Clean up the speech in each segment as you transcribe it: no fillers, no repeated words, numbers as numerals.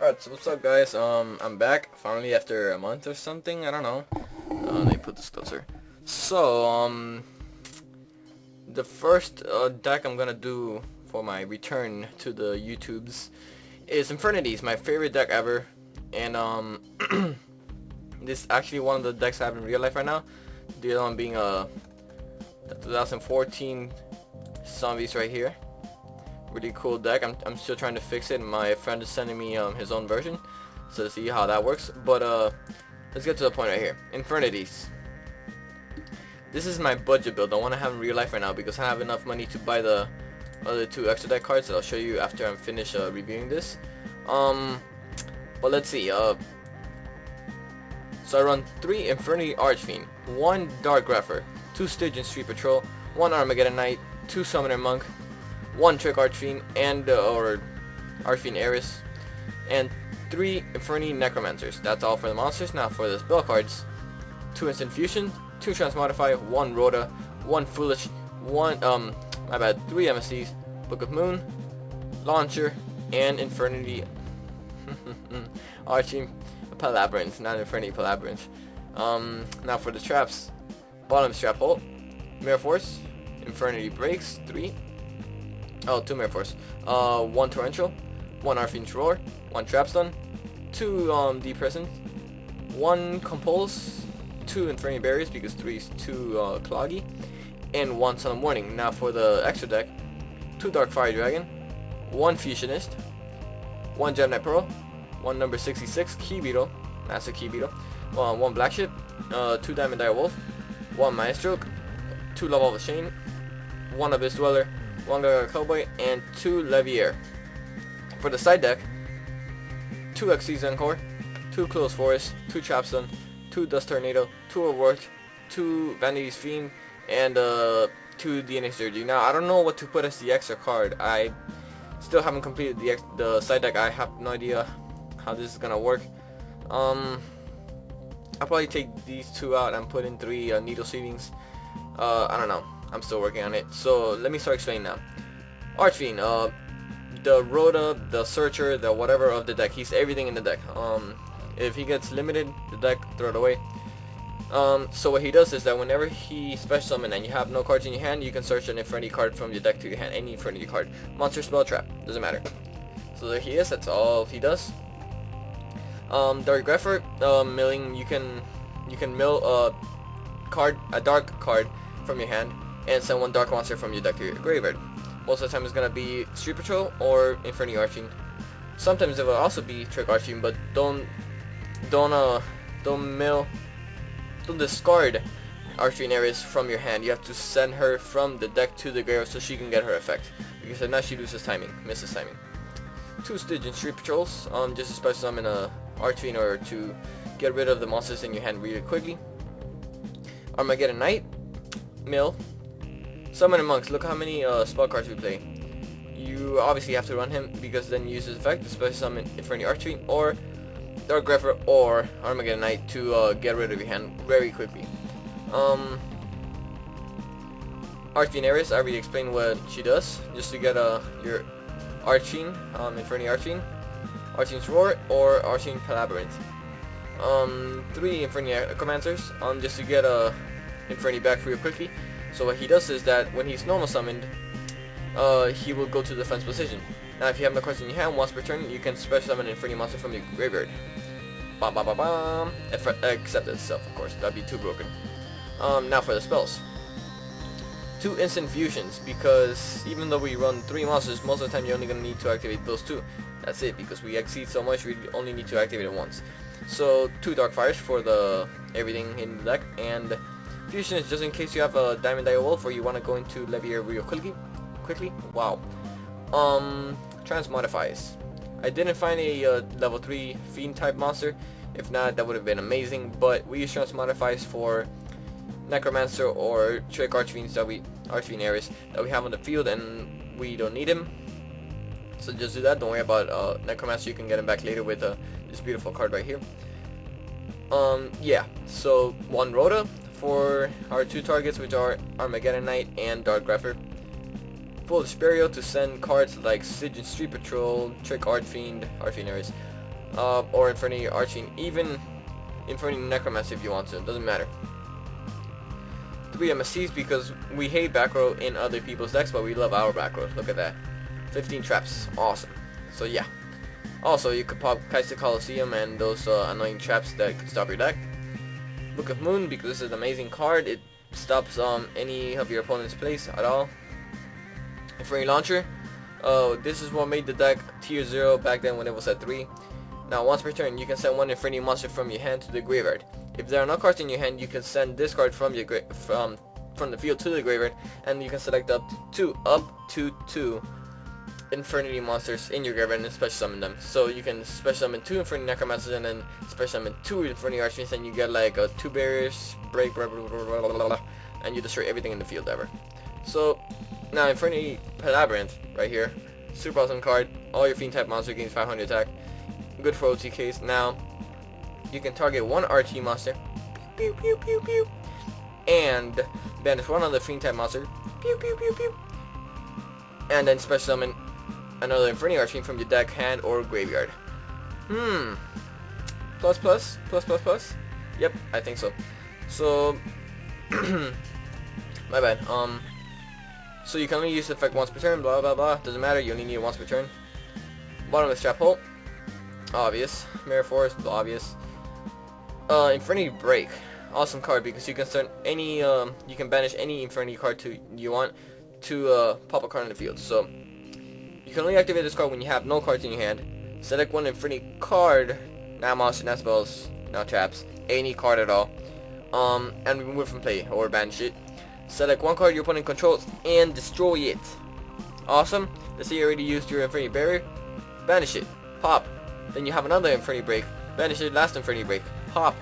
Alright, so what's up guys? I'm back finally after a month or something, I don't know. Let me put this closer. So, the first deck I'm gonna do for my return to the YouTubes is Infernities, my favorite deck ever. And this is actually one of the decks I have in real life right now. The other one being the 2014 Zombies right here. Really cool deck. I'm still trying to fix it. My friend is sending me his own version, so to see how that works. But let's get to the point right here. Infernities. This is my budget build. The one I have in real life right now because I have enough money to buy the other two extra deck cards that I'll show you after I'm finished reviewing this. But let's see. So I run 3 Infernity Archfiend, 1 Dark Grepher, 2 Stygian Street Patrol, 1 Armageddon Knight, 2 Summoner Monk, 1 Trick Archfiend and or Archfiend Eris, and 3 Infernity Necromancers. That's all for the monsters. Now for the spell cards: 2 Instant Fusion, 2 Transmodify, 1 Rhoda, 1 Foolish, 3 MSCs, Book of Moon, Launcher, and Infernity Archfiend Palabyrinth, not Infernity Palabyrinth. Now for the traps: bottom Strap Hole, Mirror Force, Infernity Breaks 3. Oh, 2 Mirror Force. 1 Torrential, 1 Archfiend's Roar, 1 Trapstun, 2 Depressant, 1 Compulse, 2 Infernity Barriers because 3 is too cloggy, and 1 Solemn Warning. Now for the extra deck: 2 Dark Fire Dragon, 1 Fusionist, 1 Gem Knight Pearl, 1 number 66 Key Beetle, Master Key Beetle, 1 Black Ship, 2 Diamond Dire Wolf, 1 Mind Stroke, 2 Love of the Chain, 1 Abyss Dweller, 1 Gaga Cowboy, and 2 Levier. For the side deck: 2 Xyz Encore, 2 Close Forest, 2 Trapstun, 2 Dust Tornado, 2 Overworked, 2 Vanity's Fiend, and 2 DNA Surgery. Now I don't know what to put as the extra card. I still haven't completed the side deck. I have no idea how this is gonna work. I'll probably take these 2 out and put in 3 Needle Seedings. I don't know. I'm still working on it. So let me start explaining now. Archfiend, the Rhoda, the Searcher, the whatever of the deck. He's everything in the deck. If he gets limited, the deck, throw it away. So what he does is that whenever he special summon and you have no cards in your hand, you can search an Infernity card from your deck to your hand. Any Infernity card. Monster, spell, trap. Doesn't matter. So there he is. That's all he does. Dark Grepher, milling. You can mill a dark card from your hand and send 1 dark monster from your deck to your graveyard. Most of the time it's gonna be Street Patrol or Infernity Archfiend. Sometimes it will also be Trick Archfiend, but don't discard Archfiend Eris from your hand. You have to send her from the deck to the graveyard so she can get her effect, because if not she misses timing. 2 Stygian Street Patrols, just to special summon a Archfiend or to get rid of the monsters in your hand really quickly. Armageddon Knight, mill. Summoner Monks, look how many spell cards we play. You obviously have to run him because then you use his effect to special summon Infernity Archfiend or Dark Grepher or Armageddon Knight to get rid of your hand very quickly. Archfiend Eris, I already explained what she does. Just to get your Archfiend, Infernity Archfiend, Archfiend's Roar, or Archfiend Palabyrinth. 3 Infernity Necromancers, just to get Infernity back real quickly. So what he does is that when he's normal summoned, he will go to the defense position. Now if you have no cards in your hand, once per turn, you can special summon an Infernity monster from your graveyard. Bam bam bam bam. Except itself, of course. That'd be too broken. Now for the spells. 2 Instant Fusions, because even though we run 3 monsters, most of the time you're only going to need to activate those 2. That's it, because we exceed so much, we only need to activate it once. So 2 Dark Fires for the everything in the deck, and Fusion is just in case you have a Diamond Dire Wolf or you want to go into Levier real quickly. Wow. Transmodifies. I didn't find a level 3 Fiend type monster. If not, that would have been amazing, but we use Transmodifies for Necromancer or Trick Archfiends Archfiend Eris that we have on the field and we don't need him. So just do that. Don't worry about Necromancer. You can get him back later with this beautiful card right here. Yeah. So 1 Rhoda for our 2 targets, which are Armageddon Knight and Dark Grepher. Full Burial to send cards like Stygian Street Patrol, Trick Archfiend, Archfiend Eris, or Infernity Archfiend, even Infernity Necromancer if you want to, doesn't matter. 3 MSCs because we hate backrow in other people's decks, but we love our backrow. Look at that. 15 traps, awesome. So yeah. Also, you could pop Kaiser Coliseum and those annoying traps that could stop your deck. Book of Moon because this is an amazing card. It stops any of your opponent's plays at all. Infernity Launcher. This is what made the deck tier 0 back then when it was at 3. Now once per turn, you can send one Infernity monster from your hand to the graveyard. If there are no cards in your hand, you can send this card from your from the field to the graveyard, and you can select up to two Infernity monsters in your graveyard and special summon them. So you can special summon 2 Infernity Necromancers and then special summon 2 Infernity Archfiends, and you get like a 2 barriers, break, blah, blah, blah, blah, blah, blah, and you destroy everything in the field ever. So now Infernity Labyrinth right here, super awesome card. All your fiend type monster gains 500 attack, good for OTKs. Now you can target one RT monster, pew pew pew pew, and banish one other fiend type monster, pew pew pew pew, and then special summon another Infernity Archfiend from your deck, hand, or graveyard. Plus plus plus plus plus. Yep, I think so. So my bad. So you can only use the effect once per turn. Blah blah blah. Doesn't matter. You only need it once per turn. Bottomless Trap Hole. Obvious. Mirror Force. Obvious. Infernity Break. Awesome card because you can start any. You can banish any Infernity card you want to pop a card in the field. So you can only activate this card when you have no cards in your hand. Select one Infernity card, not monster, not spells, not traps, any card at all, and remove it from play or banish it. Select one card your opponent controls and destroy it. Awesome. Let's say you already used your Infernity Barrier, banish it, pop. Then you have another Infernity Break, banish it, last Infernity Break, pop.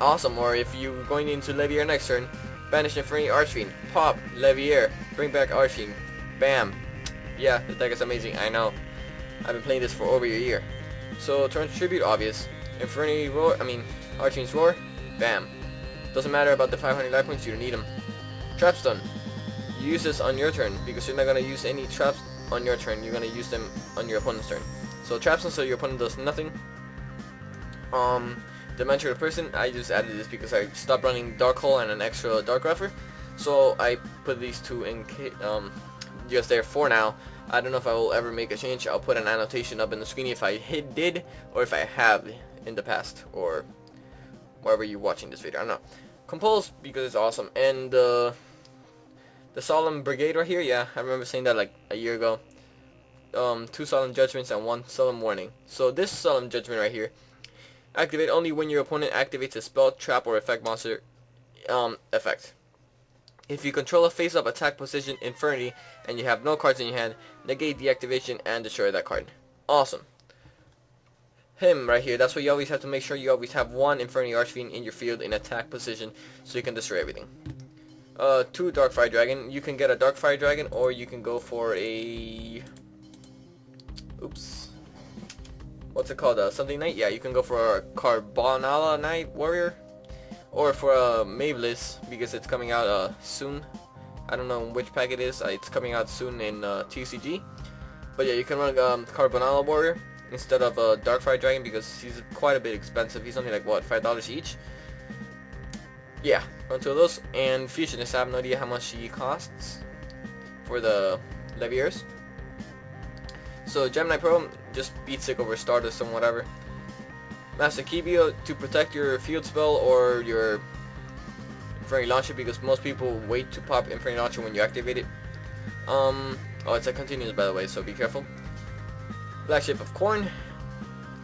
Awesome. Or if you're going into Levier next turn, banish Infernity Archfiend, pop, Levier, bring back Archfiend, bam. Yeah, the deck is amazing, I know. I've been playing this for over a year. So, Torrential Tribute, obvious. Infernity Roar, Archfiend's Roar, bam. Doesn't matter about the 500 life points, you don't need them. Trapstone. You use this on your turn, because you're not going to use any traps on your turn, you're going to use them on your opponent's turn. So, Trapstone, so your opponent does nothing. Dementia of the Person, I just added this because I stopped running Dark Hole and an extra Dark Grapher. So, I put these two in just there for now. I don't know if I will ever make a change. I'll put an annotation up in the screen if I did or if I have in the past or wherever you're watching this video. I don't know. Compulse because it's awesome. And the Solem Brigade right here, yeah, I remember saying that like a year ago. 2 Solemn Judgments and 1 Solemn Warning. So this Solemn Judgment right here, activate only when your opponent activates a spell, trap, or effect monster effect. If you control a face-up attack position Infernity and you have no cards in your hand, negate the activation and destroy that card. Awesome. Him right here, that's why you always have to make sure you always have one Infernity Archfiend in your field in attack position so you can destroy everything. 2 Darkfire Dragon. You can get a Darkfire Dragon or you can go for a... Oops. What's it called? Something Knight? Yeah, you can go for a Carbonala Knight Warrior. Or for a Maveless, because it's coming out soon. I don't know which pack it is. It's coming out soon in TCG. But yeah, you can run Carbonala Warrior instead of Darkfire Dragon because he's quite a bit expensive. He's only like, what, $5 each? Yeah, run 2 of those. And Fusionist, I have no idea how much he costs for the Leviers. So Gemini Pro, just beat sick over Stardust and whatever. Master Kibio to protect your field spell or your Infernity Launcher because most people wait to pop Infernity Launcher when you activate it. Oh, it's a continuous by the way, so be careful. Black Shape of Corn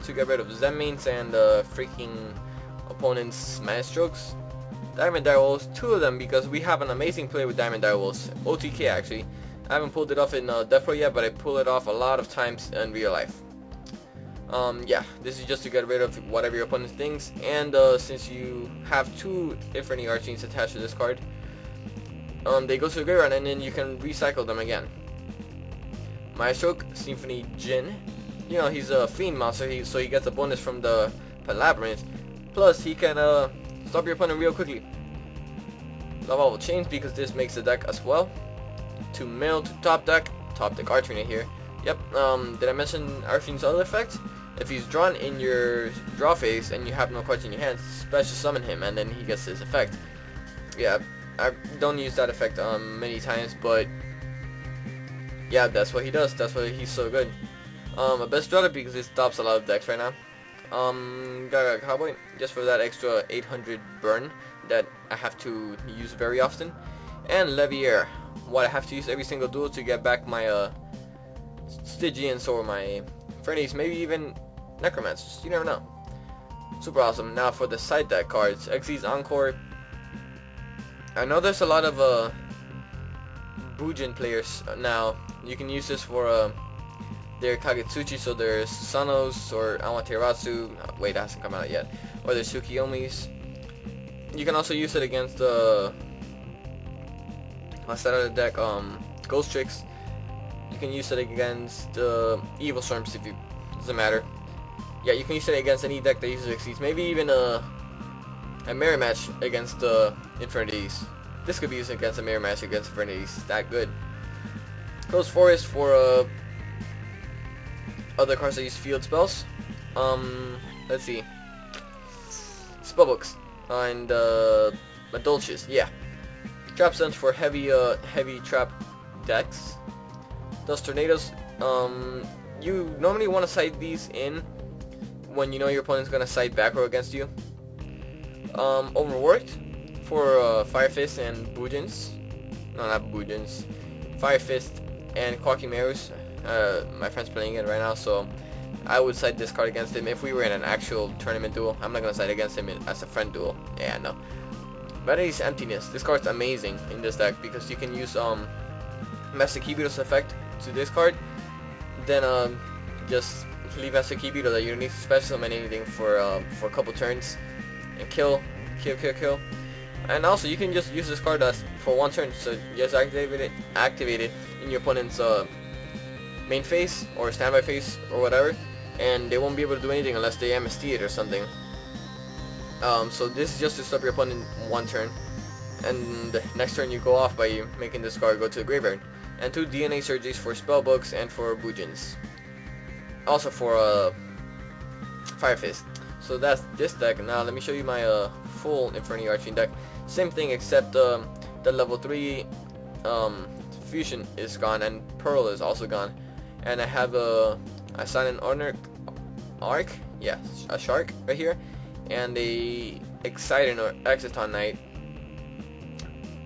to get rid of Zen mains and freaking opponent's mana strokes. Diamond Direwolves, 2 of them because we have an amazing play with Diamond Direwolves. OTK actually. I haven't pulled it off in Death Pro yet, but I pull it off a lot of times in real life. Yeah, this is just to get rid of whatever your opponent thinks, and since you have 2 Infernity Archfiends attached to this card, they go to the graveyard and then you can recycle them again. Maestro, Symphony Jin, you know, he's a fiend monster, so he gets a bonus from the Labyrinth, plus he can stop your opponent real quickly. Lava will change because this makes the deck as well. To mill to top deck Archfiend right here. Yep, did I mention Archfiend's other effect? If he's drawn in your draw phase and you have no cards in your hand, special summon him and then he gets his effect. Yeah, I don't use that effect many times, but yeah, that's what he does. That's why he's so good. A best draw because it stops a lot of decks right now. Got a Cowboy just for that extra 800 burn that I have to use very often, and Levier, what I have to use every single duel to get back my Stygians or my Infernities, maybe even Necromancers. You never know. Super awesome. Now for the side deck cards, Xyz Encore. I know there's a lot of Bujin players now. You can use this for their Kagetsuchi, so there's Sanos or Amaterasu. Wait, that hasn't come out yet. Or there's Tsukiyomis. You can also use it against my side of the deck, Ghost Tricks. You can use it against Evil Storms if you doesn't matter. Yeah, you can use it against any deck that uses Xyz. Maybe even a mirror match against Infernity. This could be used against a mirror match against Infernity. That good. Close Forest for other cards that use field spells. Let's see. Spellbooks and Madolches. Yeah. Trap Sense for heavy trap decks. Those tornadoes. You normally want to side these in when you know your opponent's gonna side back row against you. Overworked for Fire Fist and Bujins. No, not Bujins. Fire Fist and Quacky Marus. My friend's playing it right now, so I would side this card against him if we were in an actual tournament duel. I'm not gonna side against him as a friend duel. Yeah, no. Vanity's Emptiness. This card's amazing in this deck because you can use Master Kibido's effect to this card, then just leave Master Kibido that you don't need to special summon anything for a couple turns and kill. And also you can just use this card for one turn, so you just activate it in your opponent's main phase or standby phase or whatever, and they won't be able to do anything unless they MST it or something. So this is just to stop your opponent one turn, and the next turn you go off by making this card go to the graveyard. And 2 DNA surgeries for spellbooks and for Bujins. Also for Fire Fist. So that's this deck. Now let me show you my full Infernity Archfiend deck. Same thing except the level 3 Fusion is gone and Pearl is also gone. And I have a Silent Arc, yeah, a Shark right here, and a Exciton or Exiton Knight.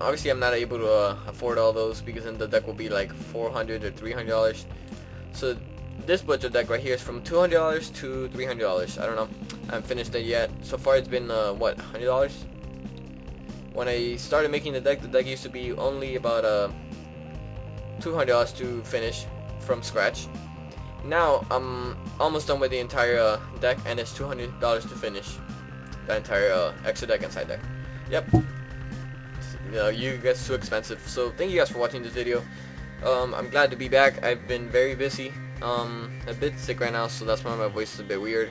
Obviously I'm not able to afford all those because then the deck will be like $400 or $300. So this budget deck right here is from $200 to $300. I don't know. I haven't finished it yet. So far it's been what, $100? When I started making the deck used to be only about $200 to finish from scratch. Now I'm almost done with the entire deck and it's $200 to finish the entire extra deck and side deck. Yep. You know, you guys too expensive. So thank you guys for watching this video. I'm glad to be back. I've been very busy. A bit sick right now, so that's why my voice is a bit weird.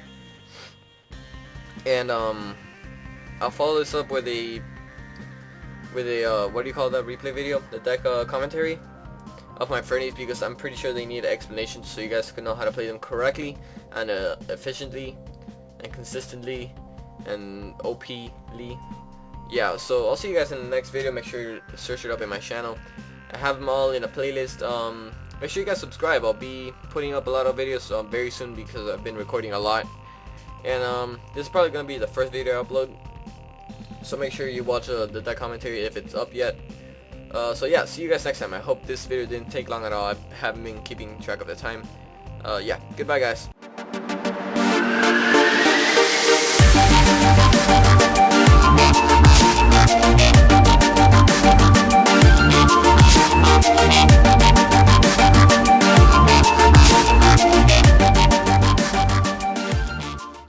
And I'll follow this up with a what do you call that replay video? The deck commentary of my Infernities, because I'm pretty sure they need an explanation so you guys can know how to play them correctly and efficiently and consistently and OPly. Yeah, so I'll see you guys in the next video. Make sure to search it up in my channel. I have them all in a playlist. Make sure you guys subscribe. I'll be putting up a lot of videos very soon because I've been recording a lot. And this is probably going to be the first video I upload. So make sure you watch the deck commentary if it's up yet. So yeah, see you guys next time. I hope this video didn't take long at all. I haven't been keeping track of the time. Yeah, goodbye guys.